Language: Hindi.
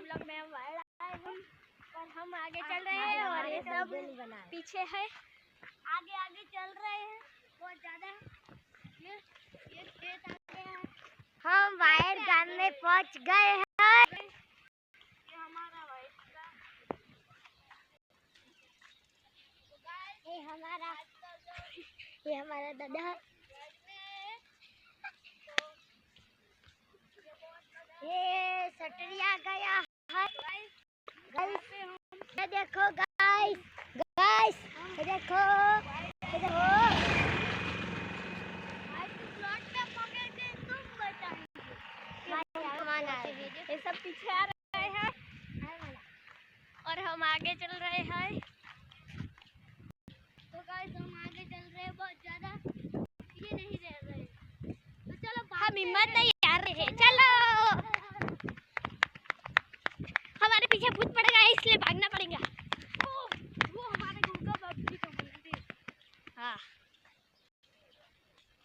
ब्लॉग में हम आए हैं और हम आगे चल रहे हैं और ये सब पीछे है। आगे आगे चल रहे हैं बहुत ज्यादा। ये खेत आगे है। हम वायर गांव में पहुंच गए हैं। ये हमारा वायर का, ये हमारा दादा है। ये सटरिया गया है। ये देखो गाइस, ये देखो, ये देखो। ये सब पीछे आ रहे हैं और हम आगे चल रहे हैं। तो गाइस हम आगे चल रहे हैं बहुत ज्यादा, ये नहीं रह रहे। तो चलो हम हिम्मत नहीं हार रहे हैं, चलो। हमारे पीछे भूत पड़ गया है इसलिए भागना पड़ेगा। वो हमारे गुरु का बाप जी का मंदिर। हाँ।